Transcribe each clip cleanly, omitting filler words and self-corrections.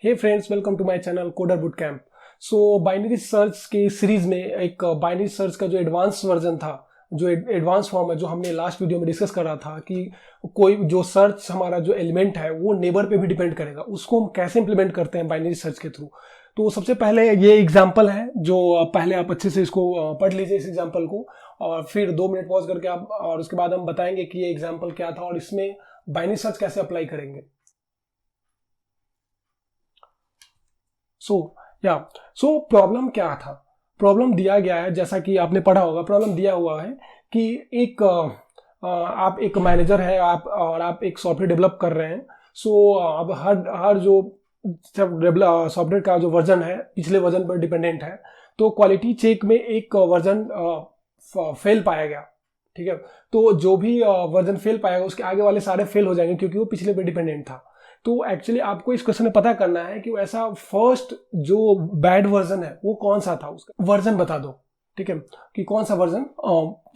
Hey friends, welcome to my channel coder boot camp. So binary search के series में एक binary search का जो एडवांस वर्जन था, जो एडवांस फॉर्म है, जो हमने लास्ट वीडियो में डिस्कस करा था कि कोई जो सर्च हमारा जो एलिमेंट है वो नेबर पे भी डिपेंड करेगा, उसको हम कैसे इंप्लीमेंट करते हैं बाइनरी सर्च के थ्रू। तो सबसे पहले ये एग्जाम्पल है, जो पहले आप अच्छे से इसको पढ़ लीजिए इस एग्जाम्पल को, और फिर 2 मिनट पॉज करके आप, और उसके बाद हम बताएंगे कि ये एग्जाम्पल क्या था और इसमें बाइनरी सर्च कैसे अप्लाई करेंगे। सो प्रॉब्लम क्या था? प्रॉब्लम दिया गया है, जैसा कि आपने पढ़ा होगा, प्रॉब्लम दिया हुआ है कि एक आप एक मैनेजर है, आप एक सॉफ्टवेयर डेवलप कर रहे हैं। सो अब हर जो सॉफ्टवेयर का जो वर्जन है पिछले वर्जन पर डिपेंडेंट है। तो क्वालिटी चेक में एक वर्जन फेल पाया गया, ठीक है। तो जो भी वर्जन फेल पाएगा उसके आगे वाले सारे फेल हो जाएंगे, क्योंकि वो पिछले पे डिपेंडेंट था। तो एक्चुअली आपको इस क्वेश्चन में पता करना है कि ऐसा फर्स्ट जो बैड वर्जन है वो कौन सा था, उसका वर्जन बता दो, ठीक है, कि कौन सा वर्जन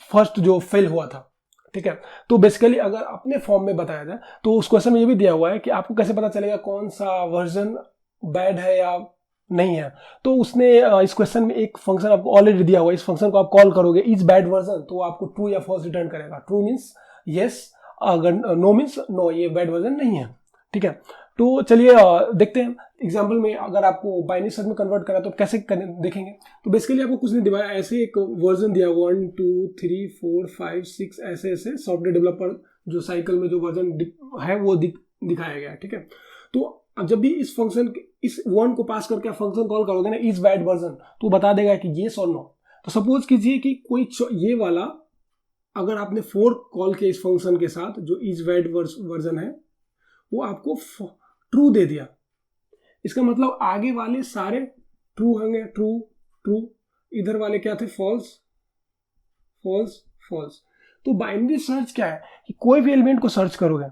फर्स्ट जो फेल हुआ था, ठीक है। तो बेसिकली अगर अपने फॉर्म में बताया जाए तो उस क्वेश्चन में ये भी दिया हुआ है कि आपको कैसे पता चलेगा कौन सा वर्जन बैड है या नहीं है। तो उसने इस क्वेश्चन में एक फंक्शन आपको ऑलरेडी दिया हुआ है, इस फंक्शन को आप कॉल करोगे इज बैड वर्जन, तो आपको ट्रू या फॉल्स रिटर्न करेगा। ट्रू मीन्स यस, अगर नो मीन्स नो, ये बैड वर्जन नहीं है, ठीक है। तो चलिए देखते हैं एग्जाम्पल में। अगर आपको बाइनरी सर्च में कन्वर्ट करना तो कैसे देखेंगे। तो बेसिकली आपको कुछ नहीं दिया, ऐसे एक वर्जन दिया 1 2 3 4 5 6 ऐसे ऐसे सॉफ्टवेयर डेवलपर जो साइकिल में जो वर्जन है वो दिखाया गया है, ठीक है। तो अब जब भी इस फंक्शन इस वन को पास करके आप फंक्शन कॉल करोगे ना, इज बैड वर्जन, तो बता देगा कि येस और नो। तो सपोज कीजिए कि कोई ये वाला, अगर आपने 4 कॉल किया इस फंक्शन के साथ जो इज बैड वर्जन है, वो आपको ट्रू दे दिया। इसका मतलब आगे वाले सारे ट्रू होंगे, ट्रू ट्रू, इधर वाले क्या थे, फॉल्स फॉल्स फॉल्स। तो बाइनरी सर्च क्या है कि कोई भी एलिमेंट को सर्च करोगे,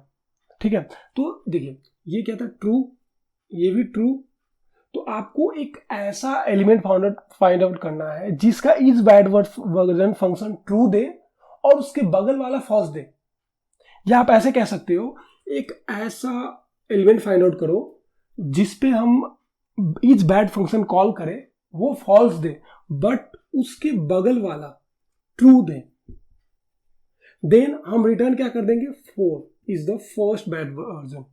ठीक है। तो देखिए ये क्या था, ट्रू, ये भी ट्रू। तो आपको एक ऐसा एलिमेंट फाइंड आउट करना है जिसका is bad version function true दे और उसके बगल वाला फॉल्स दे। या आप ऐसे कह सकते हो, एक ऐसा एलिमेंट फाइंड आउट करो जिसपे हम इज बैड फंक्शन कॉल करें, वो फॉल्स दे बट उसके बगल वाला ट्रू दे। देन हम रिटर्न क्या कर देंगे, 4 is the first bad version,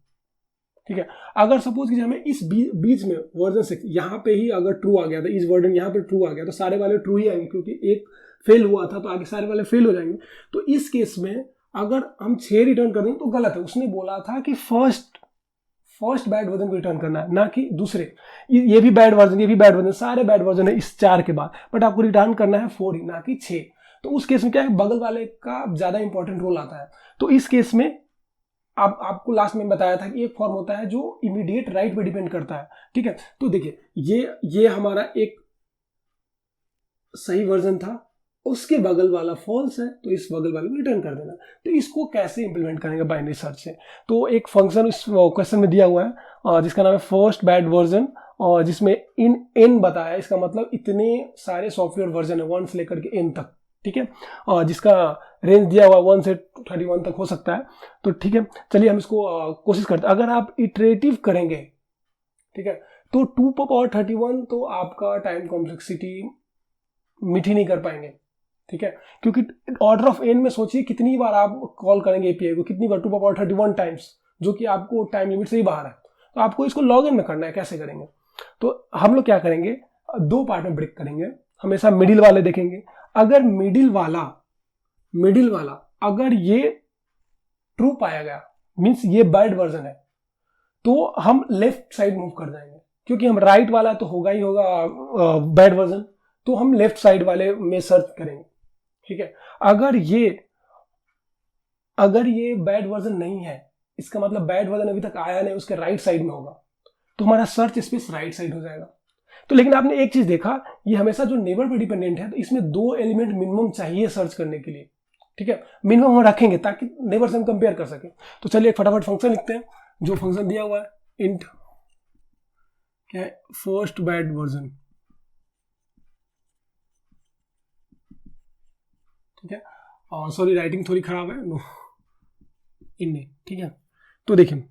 ठीक है। अगर सपोज कि हमें इस बीच में वर्जन 6 यहाँ पे ही अगर ट्रू आ गया था, इस वर्जन यहाँ पे ट्रू आ गया तो सारे वाले ट्रू ही आएंगे, क्योंकि एक फेल हुआ था तो आगे सारे वाले फेल हो जाएंगे। तो इस केस में अगर हम 6 रिटर्न कर देंगे तो गलत है। उसने बोला था कि फर्स्ट बैड वर्जन को रिटर्न करना है, ना कि दूसरे। ये भी बैड वर्जन, ये भी बैड वर्जन, सारे बैड वर्जन है इस 4 के बाद, बट आपको रिटर्न करना है 4 ही, ना कि 6। तो उस केस में क्या है, बगल वाले का ज्यादा इंपॉर्टेंट रोल आता है। तो इस केस में आपको लास्ट में बताया था कि एक फॉर्म होता है जो इमीडिएट राइट पे डिपेंड करता है, ठीक है। तो देखिए ये हमारा एक सही वर्जन था, उसके बगल वाला फॉल्स है, तो इस बगल वाले को रिटर्न कर देना। तो इसको कैसे इंप्लीमेंट करेंगे बाइनरी सर्च से? तो एक फंक्शन इस क्वेश्चन में दिया हुआ है जिसका नाम है फर्स्ट बैड वर्जन, और जिसमें इन एन बताया है। इसका मतलब इतने सारे सॉफ्टवेयर वर्जन है 1 से लेकर के एन तक, ठीक है, और जिसका रेंज दिया हुआ 1 से 31 तक हो सकता है। तो ठीक है, चलिए हम इसको कोशिश करते हैं। अगर आप इटरेटिव करेंगे, ठीक है, तो 2 पावर 31 तो आपका टाइम कॉम्प्लेक्सिटी मीट ही नहीं कर पाएंगे, ठीक है। क्योंकि ऑर्डर ऑफ एन में सोचिए कितनी बार आप कॉल करेंगे एपीआई को, कितनी बार, 2 पावर 31 टाइम्स, जो कि आपको टाइम लिमिट से ही बाहर है। तो आपको इसको लॉग इन में करना है। कैसे करेंगे? तो हम लोग क्या करेंगे, 2 पार्ट में ब्रेक करेंगे। हमेशा मिडिल वाले देखेंगे। अगर मिडिल वाला अगर ये ट्रू पाया गया, मीन्स ये बैड वर्जन है, तो हम लेफ्ट साइड मूव कर जाएंगे, क्योंकि हम राइट वाला तो होगा ही होगा बैड वर्जन, तो हम लेफ्ट साइड वाले में सर्च करेंगे, ठीक है। अगर ये बैड वर्जन नहीं है, इसका मतलब बैड वर्जन अभी तक आया नहीं, उसके राइट साइड में होगा, तो हमारा सर्च स्पेस राइट साइड हो जाएगा। तो लेकिन आपने एक चीज देखा, ये हमेशा जो नेबर पर डिपेंडेंट है, तो इसमें 2 एलिमेंट मिनिमम चाहिए सर्च करने के लिए, ठीक है। मिनिमम हम रखेंगे ताकि नेबर से हम कंपेयर कर सके। तो चलिए एक फटाफट फंक्शन लिखते हैं। जो फंक्शन दिया हुआ है, इंट क्या है, फर्स्ट बैड वर्जन, ठीक है। सॉरी राइटिंग थोड़ी खराब है, नो इनने, ठीक है। तो देखिए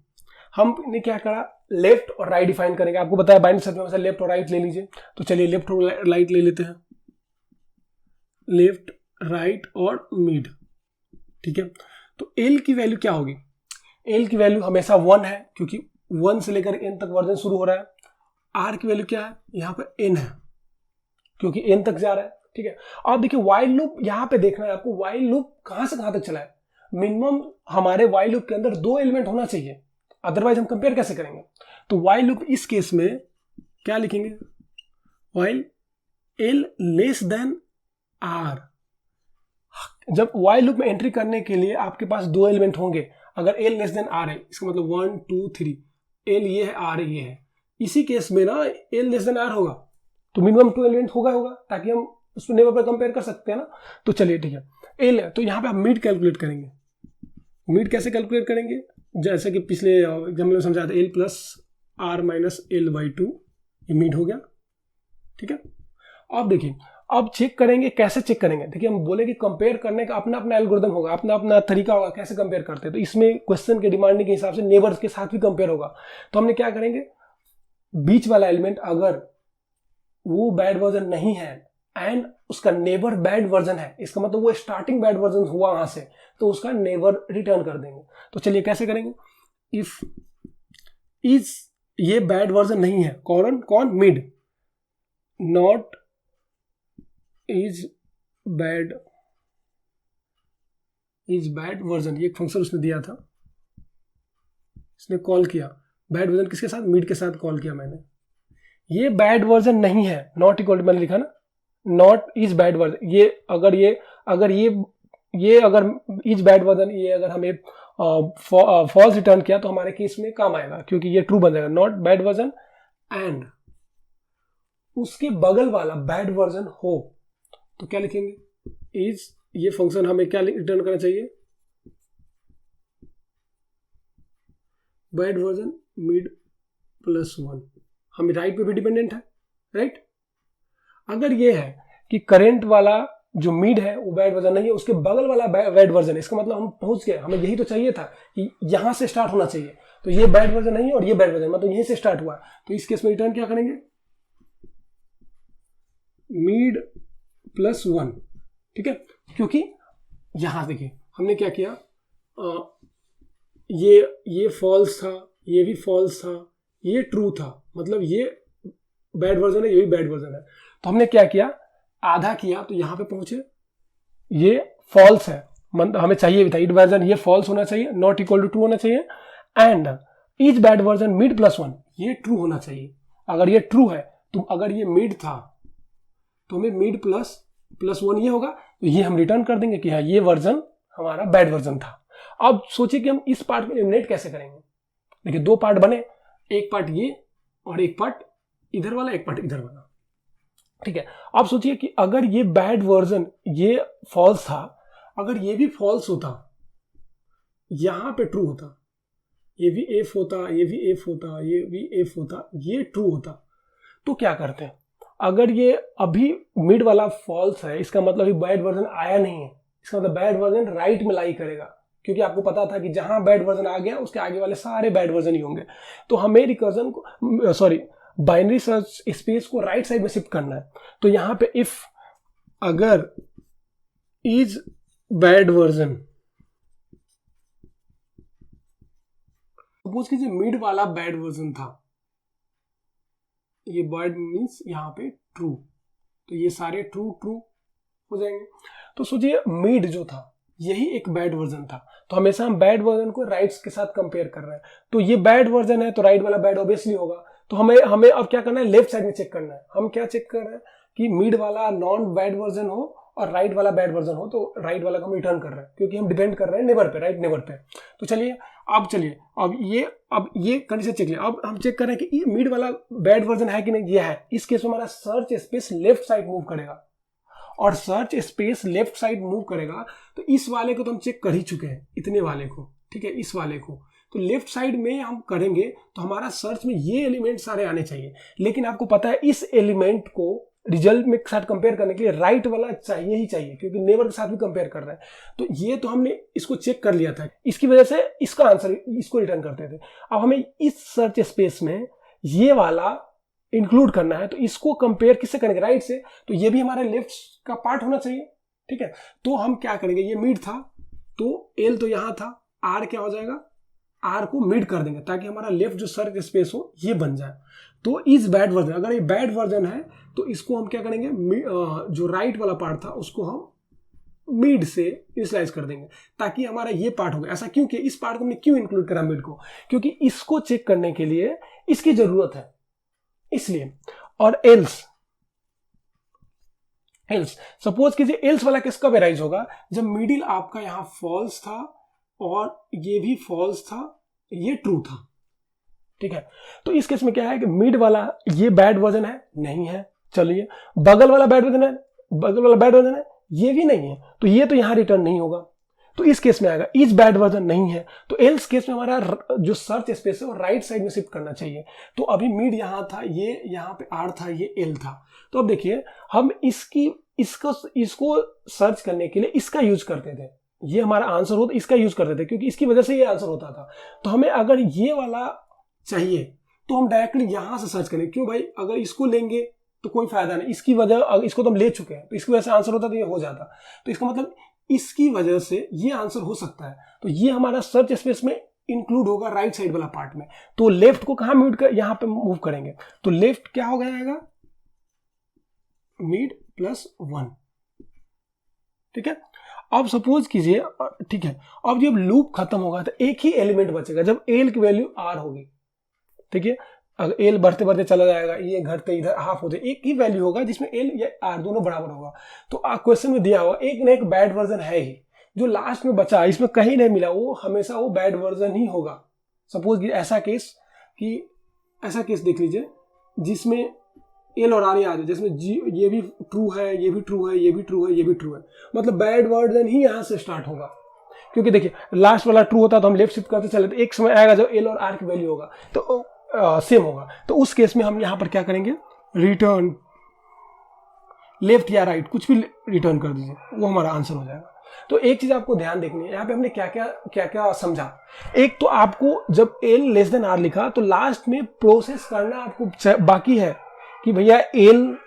हमने क्या करा, लेफ्ट और राइट डिफाइन करेंगे। आपको बताया बाइनरी सर्च में हमेशा लेफ्ट और राइट ले लीजिए, तो चलिए लेफ्ट और राइट ले लेते हैं, लेफ्ट राइट और मिड। ठीक है, तो एल की वैल्यू क्या होगी? एल की वैल्यू हमेशा 1 है, क्योंकि 1 से लेकर n तक वर्जन शुरू हो रहा है। आर की वैल्यू क्या है? यहाँ पर n है, क्योंकि n तक जा रहा है। ठीक है, अब देखिए वाइल लूप यहाँ पे देखना है आपको, वाइल लूप कहां से कहां तक चला है। मिनिमम हमारे वाइल लूप के अंदर 2 एलिमेंट होना चाहिए, अदरवाइज हम कंपेयर कैसे करेंगे। तो वाइल लूप इस केस में क्या लिखेंगे? While L less than R. जब वाइल लूप में एंट्री करने के लिए आपके पास 2 एलिमेंट होंगे, अगर एल लेस देन आर है, इसका मतलब 1 2 3, एल ये है आर ये है, इसी केस में ना एल लेस देन आर होगा, तो मिनिमम 2 एलिमेंट होगा, ताकि हम उसको नेबर पर कंपेयर कर सकते हैं ना। तो चलिए ठीक है, एल है तो यहाँ पे हम मिड कैलकुलेट करेंगे। मिड कैसे कैलकुलेट करेंगे? जैसे कि पिछले एग्जाम्पल में समझाया था, L plus R minus L by 2, ये मिड हो गया। ठीक है, अब देखिए, अब चेक करेंगे, कैसे चेक करेंगे? देखिए हम बोले कि कंपेयर करने का अपना अपना एल्गोरिथम होगा, अपना अपना तरीका होगा कैसे कंपेयर करते हैं। तो इसमें क्वेश्चन के डिमांडिंग के हिसाब से नेबर्स के साथ भी कंपेयर होगा। तो हमने क्या करेंगे, बीच वाला एलिमेंट अगर वो बैड वर्जन नहीं है एंड उसका नेबर बैड वर्जन है, इसका मतलब वो स्टार्टिंग बैड वर्जन हुआ वहां से, तो उसका नेबर रिटर्न कर देंगे। तो चलिए कैसे करेंगे? इफ इज ये बैड वर्जन नहीं है, कौन mid, not is bad version, ये एक फंक्शन उसने दिया था, इसने कॉल किया बैड वर्जन किसके साथ? मिड के साथ कॉल किया मैंने। ये बैड वर्जन नहीं है, नॉट इक्वल टू मैंने लिखा ना, नॉट इज बैड वर्जन। ये अगर इज बैड वर्जन, ये अगर हमें फॉल्स रिटर्न किया तो हमारे केस में काम आएगा, क्योंकि ये ट्रू बन जाएगा, नॉट बैड वर्जन एंड उसके बगल वाला बैड वर्जन हो, तो क्या लिखेंगे? इज, ये फंक्शन हमें क्या रिटर्न करना चाहिए? Bad version mid plus 1। हम राइट पे भी डिपेंडेंट है, राइट। अगर ये है कि करेंट वाला जो मिड है वो बैड वर्जन नहीं है, उसके बगल वाला बैड वर्जन है, इसका मतलब हम पहुंच गए, हमें यही तो चाहिए था कि यहां से स्टार्ट होना चाहिए। तो ये बैड वर्जन नहीं है और ये बैड वर्जन, मतलब यहीं से स्टार्ट हुआ। तो इस केस में रिटर्न क्या करेंगे? Mid plus 1। ठीक है, क्योंकि यहां देखिए हमने क्या किया, ये फॉल्स था, ये भी फॉल्स था, ये ट्रू था, मतलब ये बैड वर्जन है, ये भी बैड वर्जन है। तो हमने क्या किया, आधा किया तो यहां पे पहुंचे, ये फॉल्स है, मतलब हमें चाहिए भी था इट वर्जन, ये फॉल्स होना चाहिए, नॉट इक्वल टू ट्रू होना चाहिए, and is bad version mid plus 1, ये ट्रू होना चाहिए। अगर ये ट्रू है तो अगर ये मिड था तो हमें मिड प्लस 1 ये होगा, तो ये हम रिटर्न कर देंगे कि हाँ ये वर्जन हमारा बैड वर्जन था। अब सोचिए कि हम इस पार्ट को एलिमिनेट कैसे करेंगे। देखिए 2 पार्ट बने, एक पार्ट ये और एक पार्ट इधर वाला, एक पार्ट इधर वाला। ठीक है, अब सोचिए कि अगर ये बैड वर्जन ये फॉल्स था, अगर ये भी फॉल्स होता, यहां पे ट्रू होता, ये भी एफ होता, ये भी एफ होता, ये भी एफ होता, ये ट्रू होता, तो क्या करते हैं? अगर ये अभी मिड वाला फॉल्स है, इसका मतलब अभी बैड वर्जन आया नहीं है, इसका मतलब बैड वर्जन राइट में लाई करेगा, क्योंकि आपको पता था कि जहां बैड वर्जन आ गया उसके आगे वाले सारे बैड वर्जन ही होंगे। तो हमें रिकर्जन को बाइनरी सर्च स्पेस को राइट साइड में शिफ्ट करना है। तो यहां पे इफ अगर इज बैड वर्जन, सपोज कीजिए मिड वाला बैड वर्जन था, ये बैड मीन्स यहां पे ट्रू, तो ये सारे ट्रू हो जाएंगे। तो सोचिए मिड जो था यही एक बैड वर्जन था, तो हमेशा हम बैड वर्जन को राइट्स के साथ कंपेयर कर रहे हैं। तो ये बैड वर्जन है तो राइट वाला बैड ऑब्वियसली होगा। तो हमें अब क्या करना है, लेफ्ट साइड में चेक करना है। हम क्या चेक कर रहे हैं कि मिड वाला नॉन बैड वर्जन हो और राइट वाला बैड वर्जन हो, तो राइट वाला को हम रिटर्न कर रहे हैं, क्योंकि हम डिपेंड कर रहे हैं नेबर पे, राइट नेबर पे। तो चलिए अब ये कंडीशन चेक लिया। अब हम चेक कर रहे हैं कि मिड वाला बैड वर्जन है कि नहीं, ये है। इस केस में हमारा search space left side move करेगा, और search space left side move करेगा तो इस वाले को तो हम चेक कर ही चुके हैं, इतने वाले को, ठीक है, इस वाले को तो लेफ्ट साइड में हम करेंगे तो हमारा सर्च में ये एलिमेंट सारे आने चाहिए। लेकिन आपको पता है इस एलिमेंट को रिजल्ट में साथ कंपेयर करने के लिए राइट वाला चाहिए ही चाहिए, क्योंकि नेबर के साथ भी कंपेयर कर रहे हैं। तो ये तो हमने इसको चेक कर लिया था, इसकी वजह से इसका आंसर इसको रिटर्न करते थे। अब हमें इस सर्च स्पेस में ये वाला इंक्लूड करना है, तो इसको कंपेयर किससे करेंगे? राइट से। तो ये भी हमारे लेफ्ट का पार्ट होना चाहिए, ठीक है। तो हम क्या करेंगे, ये मिड था तो एल तो यहां था, आर क्या हो जाएगा, आर को मिड कर देंगे ताकि हमारा लेफ्ट जो सर्च स्पेस हो ये बन जाए। तो इस बैड वर्जन, अगर ये बैड वर्जन है तो इसको हम क्या करेंगे, जो राइट वाला पार्ट था उसको हम मिड से इनिशियलाइज कर देंगे ताकि हमारा ये पार्ट होगा। ऐसा क्यों किया, इस पार्ट को हमने क्यों इंक्लूड करा मिड को, क्योंकि इसको चेक करने के लिए इसकी जरूरत है, इसलिए। और एल्स सपोज कीजिए एल्स वाला केस कब एराइज होगा, जब मिडिल आपका यहां फॉल्स था और ये भी फॉल्स था, ये ट्रू था, ठीक है। तो इस केस में क्या है कि मिड वाला ये बैड वर्जन है, नहीं है, चलिए। बगल वाला बैड वर्जन है, बगल वाला बैड वर्जन है, ये भी नहीं है, तो ये तो यहां रिटर्न नहीं होगा। तो इस केस में आएगा इस बैड वर्जन नहीं है, तो एल्स केस में हमारा जो सर्च स्पेस है वो राइट साइड में शिफ्ट करना चाहिए। तो अभी मिड यहां था, ये यहां पे आर था, ये एल था। तो अब देखिए हम इसको सर्च करने के लिए इसका यूज करते थे, ये हमारा आंसर होता, इसका यूज करते थे क्योंकि इसकी वजह से ये आंसर होता था। तो हमें अगर ये वाला चाहिए तो हम डायरेक्टली यहां से सर्च करें, क्यों भाई, अगर इसको लेंगे तो कोई फायदा नहीं, इसकी वजह, इसको तो हम ले चुके हैं तो इसकी वजह से आंसर होता तो ये हो जाता। तो इसका मतलब इसकी वजह से ये आंसर हो सकता है, तो ये हमारा सर्च स्पेस में इंक्लूड होगा राइट साइड वाला पार्ट में। तो लेफ्ट को कहां म्यूट कर, यहां पे मूव करेंगे, तो लेफ्ट क्या हो जाएगा, मिड +1, ठीक है। अब सपोज कीजिए, ठीक है, अब जब लूप खत्म होगा तो एक ही एलिमेंट बचेगा जब एल की वैल्यू आर होगी, ठीक है। अगर एल बढ़ते बढ़ते चला जाएगा, ये घटते इधर हाफ हो जाए, एक ही वैल्यू होगा जिसमें एल या आर दोनों बराबर होगा। तो क्वेश्चन में दिया हुआ एक ना एक बैड वर्जन है ही, जो लास्ट में बचा इसमें कहीं नहीं मिला, वो हमेशा वो बैड वर्जन ही होगा। सपोज ऐसा केस देख लीजिए जिसमें एल और आर आ जाए, जिसमें जी ये भी ट्रू है, ये भी ट्रू है, ये भी ट्रू है, ये भी ट्रू है, मतलब बैड वर्जन ही यहां से स्टार्ट होगा। क्योंकि देखिए लास्ट वाला ट्रू होता तो हम लेफ्ट शिफ्ट करते चले, तो एक समय आएगा जब एल और आर की वैल्यू होगा तो सेम होगा। तो उस केस में हम यहां पर क्या करेंगे, रिटर्न लेफ्ट या राइट कुछ भी रिटर्न कर दीजिए, वो हमारा आंसर हो जाएगा। तो एक चीज आपको ध्यान देखनी है, यहाँ पे हमने क्या क्या समझा। एक तो आपको जब एल लेस देन आर लिखा तो लास्ट में प्रोसेस करना आपको बाकी है कि भैया एल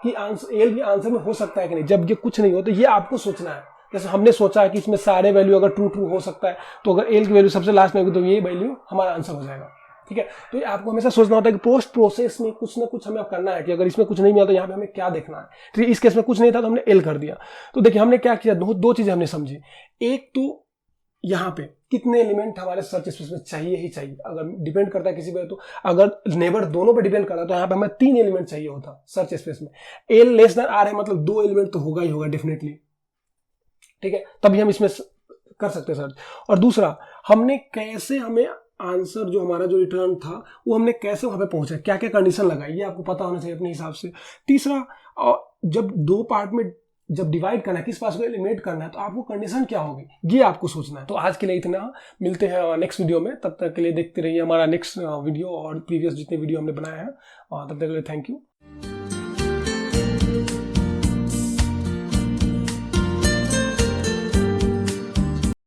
की आंसर में हो सकता है कि नहीं। जब ये कुछ नहीं हो तो ये आपको सोचना है। जैसे हमने सोचा है कि इसमें सारे वैल्यू अगर ट्रू हो सकता है, तो अगर एल की वैल्यू सबसे लास्ट में होगी तो ये वैल्यू हमारा आंसर हो जाएगा, ठीक है। तो ये आपको हमेशा सोचना होता है कि पोस्ट प्रोसेस में कुछ ना कुछ हमें करना है कि अगर इसमें कुछ नहीं मिला तो यहाँ पे हमें क्या देखना है। तो इस केस में कुछ नहीं था तो हमने एल कर दिया। तो देखिए हमने क्या किया, दो चीजें हमने समझी। एक तो यहाँ पे कितने एलिमेंट हमारे सर्च स्पेस में चाहिए ही चाहिए, अगर डिपेंड करता है किसी पे, तो अगर नेबर दोनों पे डिपेंड करता है तो यहाँ पे हमें 3 एलिमेंट चाहिए होता सर्च स्पेस में। एल लेस देन आर है मतलब 2 एलिमेंट तो होगा ही होगा डेफिनेटली, ठीक है, तभी हम इसमें कर सकते हैं सर्च। और दूसरा, हमने कैसे हमें आंसर जो हमारा जो रिटर्न था वो हमने कैसे वहां पे पहुंचा, क्या क्या कंडीशन लगाई, ये आपको पता होना चाहिए अपने हिसाब से। तीसरा, जब 2 पार्ट में जब डिवाइड करना है, किस पास को एलिमिनेट करना है, तो आपको कंडीशन क्या होगी ये आपको सोचना है। तो आज के लिए इतना, मिलते हैं नेक्स्ट वीडियो में, तब तक के लिए देखते रहिए हमारा नेक्स्ट वीडियो और प्रीवियस जितने वीडियो हमने बनाए हैं। तब तक के लिए थैंक यू।